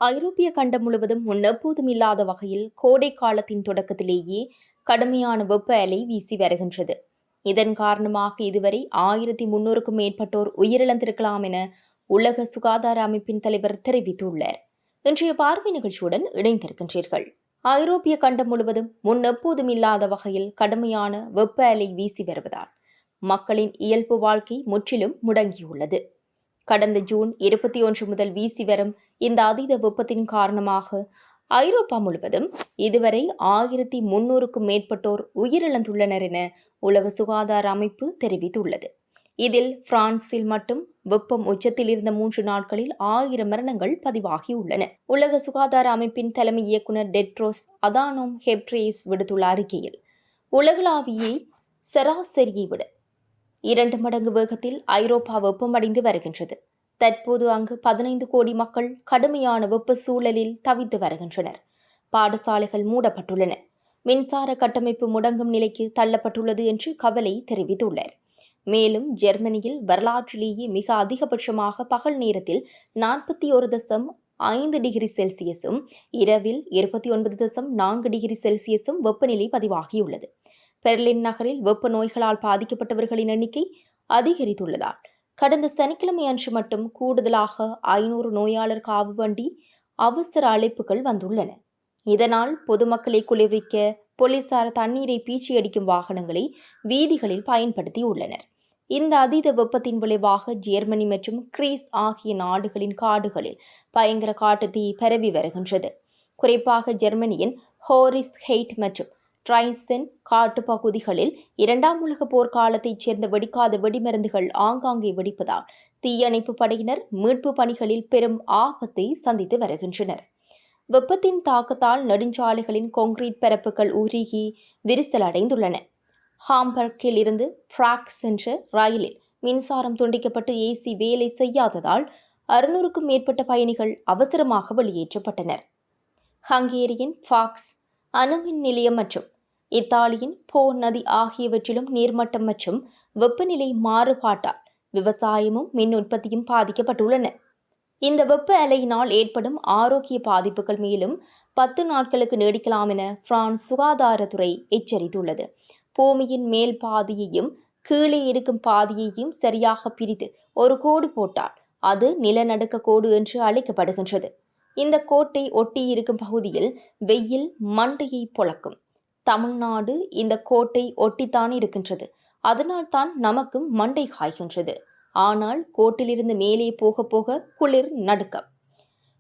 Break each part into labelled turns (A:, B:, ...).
A: ஐரோப்பிய கண்டம் முழுவதும் முன்னெப்போதும் இல்லாத வகையில் கோடை காலத்தின் தொடக்கத்திலேயே கடுமையான வெப்ப அலை வீசி வருகின்றது. இதன் காரணமாக இதுவரை 1300க்கும் மேற்பட்டோர் உயிரிழந்திருக்கலாம் என உலக சுகாதார அமைப்பின் தலைவர் தெரிவித்துள்ளார். இன்றைய பார்வை நிகழ்ச்சியுடன் இணைந்திருக்கின்றீர்கள். ஐரோப்பிய கண்டம் முழுவதும் முன்னெப்போதும் இல்லாத வகையில் கடுமையான வெப்ப அலை வீசி வருவதால் மக்களின் இயல்பு வாழ்க்கை முற்றிலும் முடங்கியுள்ளது. கடந்த ஜூன் 21 முதல் வீசி வரும் இந்த அதீத வெப்பத்தின் காரணமாக ஐரோப்பா முழுவதும் இதுவரை 1300க்கும் மேற்பட்டோர் உயிரிழந்துள்ளனர் என உலக சுகாதார அமைப்பு தெரிவித்துள்ளது. இதில் பிரான்சில் மட்டும் வெப்பம் உச்சத்தில் இருந்த 3 நாட்களில் 1000 மரணங்கள் பதிவாகியுள்ளன. உலக சுகாதார அமைப்பின் தலைமை இயக்குநர் டெட்ரோஸ் அதானோம் ஹெப்ரேஸ் விடுத்துள்ள அறிக்கையில், உலகளாவிய சராசரியை விட 2 மடங்கு வேகத்தில் ஐரோப்பா வெப்பமடைந்து வருகின்றது. தற்போது அங்கு 15 கோடி மக்கள் கடுமையான வெப்ப சூழலில் தவித்து வருகின்றனர். பாடசாலைகள் மூடப்பட்டுள்ளன. மின்சார கட்டமைப்பு முடங்கும் நிலைக்கு தள்ளப்பட்டுள்ளது என்று கவலை தெரிவித்துள்ளார். மேலும் ஜெர்மனியில் வரலாற்றிலேயே மிக அதிகபட்சமாக பகல் நேரத்தில் 41.5 டிகிரி செல்சியஸும் இரவில் 29.4 டிகிரி செல்சியஸும் வெப்பநிலை பதிவாகியுள்ளது. பெர்லின் நகரில் வெப்ப நோய்களால் பாதிக்கப்பட்டவர்களின் எண்ணிக்கை அதிகரித்துள்ளதால் கடந்த சனிக்கிழமை அன்று மட்டும் கூடுதலாக 500 நோயாளர் காவு வண்டி அவசர அழைப்புகள் வந்துள்ளன. இதனால் பொதுமக்களை குளிர்விக்க போலீசார் தண்ணீரை பீச்சியடிக்கும் வாகனங்களை வீதிகளில் பயன்படுத்தியுள்ளனர். இந்த அதீத வெப்பத்தின் விளைவாக ஜெர்மனி மற்றும் கிரீஸ் ஆகிய நாடுகளின் காடுகளில் பயங்கர காட்டுத்தீ பரவி வருகின்றது. குறிப்பாக ஜெர்மனியின் ஹோரிஸ் ஹெய்ட் மற்றும் ட்ரைசென் காட்டு பகுதிகளில் 2ஆம் உலக போர் காலத்தைச் சேர்ந்த வெடிக்காத வெடிமருந்துகள் ஆங்காங்கே வெடிப்பதால் தீயணைப்பு படையினர் மீட்பு பணிகளில் பெரும் ஆபத்தை சந்தித்து வருகின்றனர். வெப்பத்தின் தாக்கத்தால் நெடுஞ்சாலைகளின் கான்கிரீட் பரப்புகள் உருகி விரிசல் அடைந்துள்ளன. ஹாம்பர்கில் இருந்து பிராக் சென்ற ரயிலில் மின்சாரம் துண்டிக்கப்பட்டு ஏசி வேலை செய்யாததால் 600க்கும் மேற்பட்ட பயணிகள் அவசரமாக வெளியேற்றப்பட்டனர். ஹங்கேரியின் ஃபாக்ஸ் அணுமின் நிலையம் மற்றும் இத்தாலியின் போ நதி ஆகியவற்றிலும் நீர்மட்டம் மற்றும் வெப்பநிலை மாறுபாட்டால் விவசாயமும் மின் உற்பத்தியும் பாதிக்கப்பட்டுள்ளன. இந்த வெப்ப அலையினால் ஏற்படும் ஆரோக்கிய பாதிப்புகள் மேலும் 10 நாட்களுக்கு நீடிக்கலாம் என பிரான்ஸ் சுகாதாரத்துறை எச்சரித்துள்ளது. பூமியின் மேல் பாதியையும் கீழே இருக்கும் பாதியையும் சரியாக பிரித்து ஒரு கோடு போட்டால் அது நிலநடுக்க கோடு என்று அழைக்கப்படுகின்றது. இந்த கோட்டை ஒட்டி இருக்கும் பகுதியில் வெயில் மண்டையை பொளக்கும். தமிழ்நாடு இந்த கோட்டை ஒட்டித்தான் இருக்கின்றது. அதனால் தான் நமக்கும் மண்டை காய்கின்றது. ஆனால் கோட்டிலிருந்து மேலே போக போக குளிர் நடுக்கம்.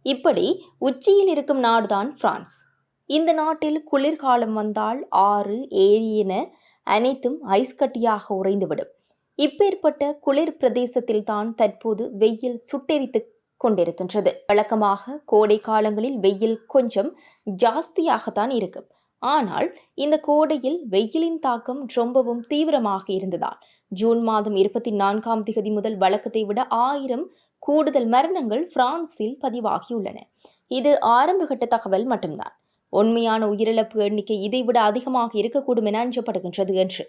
A: இப்படி உச்சியில் இருக்கும் நாடுதான் பிரான்ஸ். இந்த நாட்டில் குளிர்காலம் வந்தால் ஆறு ஏரி என அனைத்தும் ஐஸ் கட்டியாக உறைந்துவிடும். இப்பேற்பட்ட குளிர் பிரதேசத்தில் தான் தற்போது வெயில் சுட்டெரித்து கொண்டிருக்கின்றது. வழக்கமாக கோடை காலங்களில் வெயில் கொஞ்சம் ஜாஸ்தியாகத்தான் இருக்கும். ஆனால் இந்த கோடையில் வெயிலின் தாக்கம் ரொம்பவும் தீவிரமாக இருந்ததால் ஜூன் மாதம் 24ஆம் தேதி முதல் வழக்கத்தை விட 1000 கூடுதல் மரணங்கள் பிரான்சில் பதிவாகியுள்ளன. இது ஆரம்பகட்ட தகவல் மட்டும்தான். உண்மையான உயிரிழப்பு எண்ணிக்கை இதைவிட அதிகமாக இருக்கக்கூடும் என அஞ்சப்படுகின்றது என்று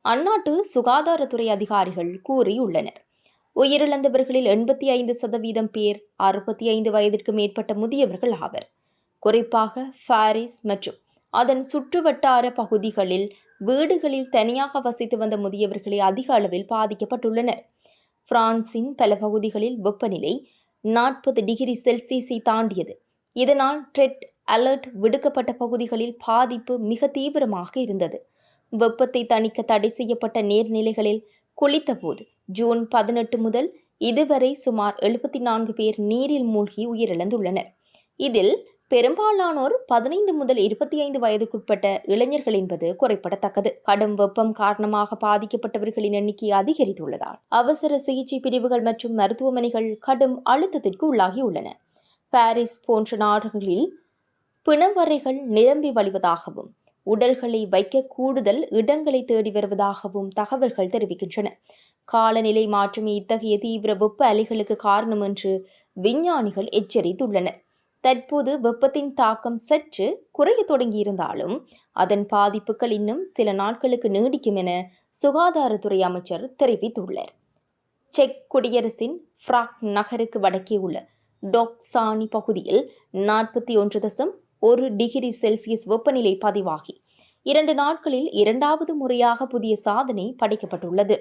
A: அந்நாட்டு சுகாதாரத்துறை அதிகாரிகள் கூறியுள்ளனர். உயிரிழந்தவர்களில் 85% பேர் 65 வயதிற்கு மேற்பட்ட முதியவர்கள் ஆவர். குறிப்பாக பாரிஸ் மற்றும் அதன் சுற்றுவட்டார பகுதிகளில் வீடுகளில் தனியாக வசித்து வந்த முதியவர்களே அதிக அளவில் பாதிக்கப்பட்டுள்ளனர். பிரான்சின் பல பகுதிகளில் வெப்பநிலை 40 டிகிரி செல்சியஸை தாண்டியது. இதனால் ரெட் அலர்ட் விடுக்கப்பட்ட பகுதிகளில் பாதிப்பு மிக தீவிரமாக இருந்தது. வெப்பத்தை தணிக்க தடை செய்யப்பட்ட நீர்நிலைகளில் குளித்தபோது ஜூன் 18 முதல் இதுவரை சுமார் 74 பேர் நீரில் மூழ்கி உயிரிழந்துள்ளனர். இதில் பெரும்பாலானோர் 15 முதல் 25 வயதுக்குட்பட்ட இளைஞர்கள் என்பது குறிப்பிடத்தக்கது. கடும் வெப்பம் காரணமாக பாதிக்கப்பட்டவர்களின் எண்ணிக்கை அதிகரித்துள்ளதால் அவசர சிகிச்சை பிரிவுகள் மற்றும் மருத்துவமனைகள் கடும் அழுத்தத்திற்கு உள்ளாகியுள்ளன. பாரிஸ் போன்ற நாடுகளில் பிணவறைகள் நிரம்பி வழிவதாகவும் உடல்களை வைக்க கூடுதல் இடங்களை தேடி வருவதாகவும் தகவல்கள் தெரிவிக்கின்றன. காலநிலை மாற்றமே இத்தகைய தீவிர வெப்ப அலைகளுக்கு காரணம் என்று விஞ்ஞானிகள் எச்சரித்துள்ளனர். தற்போது வெப்பத்தின் தாக்கம் சற்று குறைய தொடங்கியிருந்தாலும் அதன் பாதிப்புகள் இன்னும் சில நாட்களுக்கு நீடிக்கும் என சுகாதாரத்துறை அமைச்சர் தெரிவித்துள்ளார். செக் குடியரசின் பிராக் நகருக்கு வடக்கே உள்ள டொக்சானி பகுதியில் 41.1 டிகிரி செல்சியஸ் வெப்பநிலை பதிவாகி 2 நாட்களில் இரண்டாவது முறையாக புதிய சாதனை படைக்கப்பட்டுள்ளது.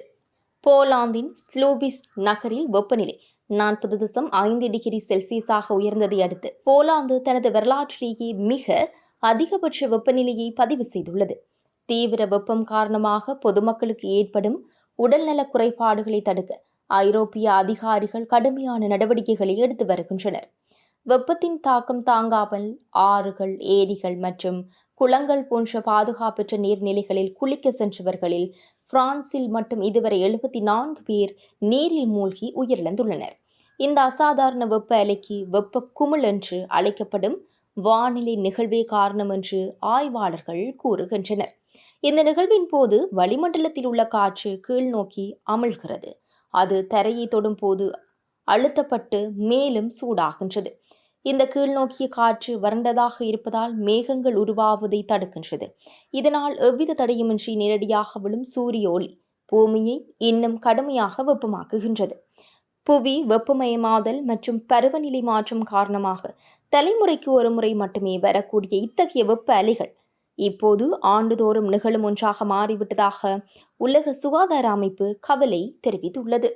A: போலாந்தின் ஸ்லூபிஸ் நகரில் வெப்பநிலை 40.5 டிகிரி செல்சியஸாக உயர்ந்ததை அடுத்து போலாந்து தனது வரலாற்றிலேயே மிக அதிகபட்ச வெப்பநிலையை பதிவு செய்துள்ளது. தீவிர வெப்பம் காரணமாக பொதுமக்களுக்கு ஏற்படும் உடல்நலக் குறைபாடுகளை தடுக்க ஐரோப்பிய அதிகாரிகள் கடுமையான நடவடிக்கைகளை எடுத்து வருகின்றனர். வெப்பத்தின் தாக்கம் தாங்காமல் ஆறுகள், ஏரிகள் மற்றும் குளங்கள் போன்ற பாதுகாப்பற்ற நீர்நிலைகளில் குளிக்க சென்றவர்களில் பிரான்சில் மட்டும் இதுவரை 74 பேர் நீரில் மூழ்கி உயிரிழந்துள்ளனர். இந்த அசாதாரண வெப்ப அலைக்கு வெப்ப குமிழ் என்று அழைக்கப்படும் வானிலை நிகழ்வே காரணம் என்று ஆய்வாளர்கள் கூறுகின்றனர். இந்த நிகழ்வின் போது வளிமண்டலத்தில் உள்ள காற்று கீழ் நோக்கி அமிழ்கிறது. அது தரையை தொடும் போது அழுத்தப்பட்டு மேலும் சூடாகின்றது. இந்த கீழ்நோக்கிய காற்று வறண்டதாக இருப்பதால் மேகங்கள் உருவாவதை தடுக்கின்றது. இதனால் எவ்வித தடையுமின்றி நேரடியாக விழும் சூரிய ஒளி பூமியை இன்னும் கடுமையாக வெப்பமாக்குகின்றது. புவி வெப்பமயமாதல் மற்றும் பருவநிலை மாற்றம் காரணமாக தலைமுறைக்கு ஒரு முறை மட்டுமே வரக்கூடிய இத்தகைய வெப்ப அலைகள் இப்போது ஆண்டுதோறும் நிகழும் ஒன்றாக மாறிவிட்டதாக உலக சுகாதார அமைப்பு கவலை தெரிவித்துள்ளது.